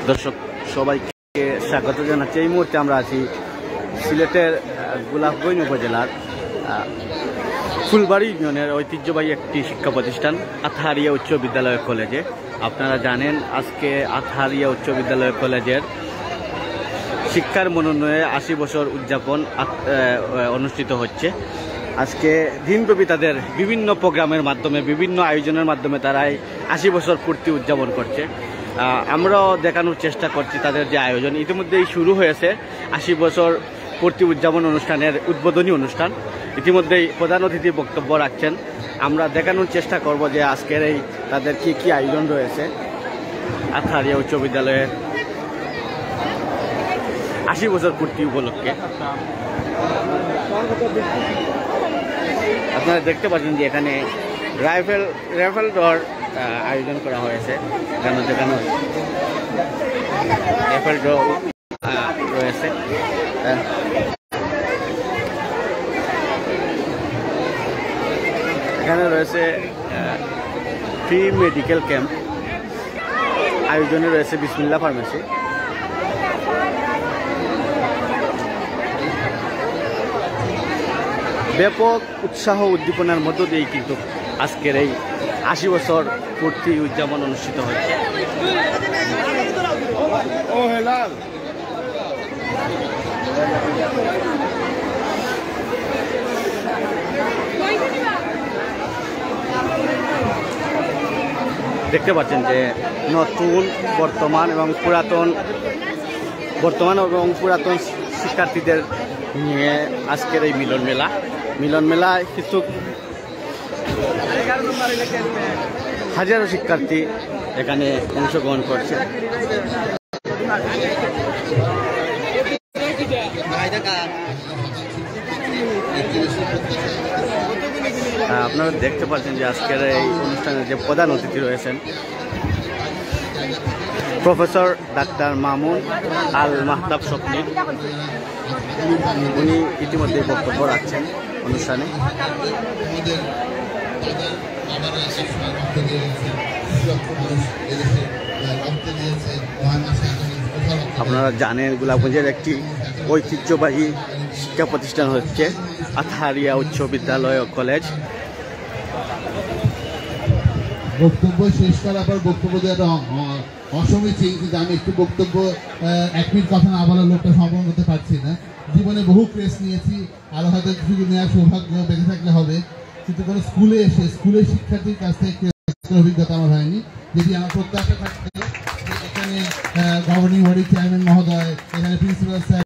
দর্শক সবাইকে স্বাগত জানাচ্ছি। এই মুহূর্তে আমরা আছি সিলেটের গোলাপগঞ্জ উপজেলার ফুলবাড়ি ইউনিয়নের ঐতিহ্যবাহী একটি শিক্ষা প্রতিষ্ঠান আতহারিয়া উচ্চ বিদ্যালয় কলেজে। আপনারা জানেন আজকে আতহারিয়া উচ্চ বিদ্যালয় কলেজের শিক্ষার মনোনয়নে ৮০ বছর উদযাপন অনুষ্ঠিত হচ্ছে। আজকে দিনব্যাপী তাদের বিভিন্ন প্রোগ্রামের মাধ্যমে, বিভিন্ন আয়োজনের মাধ্যমে তারা এই ৮০ বছর পূর্তি উদযাপন করছে। আমরাও দেখানোর চেষ্টা করছি তাদের যে আয়োজন। ইতিমধ্যেই শুরু হয়েছে ৮০ বছর পূর্তি উদযাপন অনুষ্ঠানের উদ্বোধনী অনুষ্ঠান। ইতিমধ্যেই প্রধান অতিথি বক্তব্য রাখছেন। আমরা দেখানোর চেষ্টা করব যে আজকের এই তাদের কি কি আয়োজন রয়েছে আতহারিয়া উচ্চ বিদ্যালয়ের ৮০ বছর পূর্তি উপলক্ষে। আপনারা দেখতে পাচ্ছেন যে এখানে রাইফেল ড্রর আয়োজন করা হয়েছে। এখানে দেখানো রাইফেল ড্র রয়েছে। এখানে রয়েছে ফ্রি মেডিকেল ক্যাম্প, আয়োজনে রয়েছে বিসমিল্লাহ ফার্মেসি। ব্যাপক উৎসাহ উদ্দীপনার মধ্য দিয়েই কিন্তু আজকের এই ৮০ বছর পূর্তি উদযাপন অনুষ্ঠিত হয়েছে। দেখতে পাচ্ছেন যে নতুন বর্তমান এবং পুরাতন শিক্ষার্থীদের নিয়ে আজকের এই মিলন মেলায় কিছু হাজারো শিক্ষার্থী এখানে অংশগ্রহণ করছে। আপনারা দেখতে পাচ্ছেন যে আজকের এই অনুষ্ঠানের যে প্রধান অতিথি রয়েছেন প্রফেসর ডাক্তার মামুন আল মাহতাব স্বপ্নিল। উনি ইতিমধ্যে বক্তব্য রাখছেন অনুষ্ঠানে। আপনারা জানেন গোলাপগঞ্জের একটি ঐতিহ্যবাহী শিক্ষা প্রতিষ্ঠান হচ্ছে আতহারিয়া উচ্চ বিদ্যালয় ও কলেজ। বক্তব্য শেষ করার পর বক্তব্য দেওয়াটা অসমীচীন, কিন্তু আমি একটু বক্তব্য ১ মিনিট কথা না বলার লোকটা সম্পন্ন করতে পারছি না। জীবনে বহু ক্রেস নিয়েছি, আরও হয়তো কিছু নেওয়ার সৌভাগ্য বেঁচে থাকলে হবে, কিন্তু কোনো স্কুলের শিক্ষার্থীর কাছ থেকে ক্রেসের অভিজ্ঞতা আমার হয়নি। যদি আমার প্রত্যাশা থাকতে এখানে গভর্নিং বডির চেয়ারম্যান মহোদয়, এখানে প্রিন্সিপাল স্যার,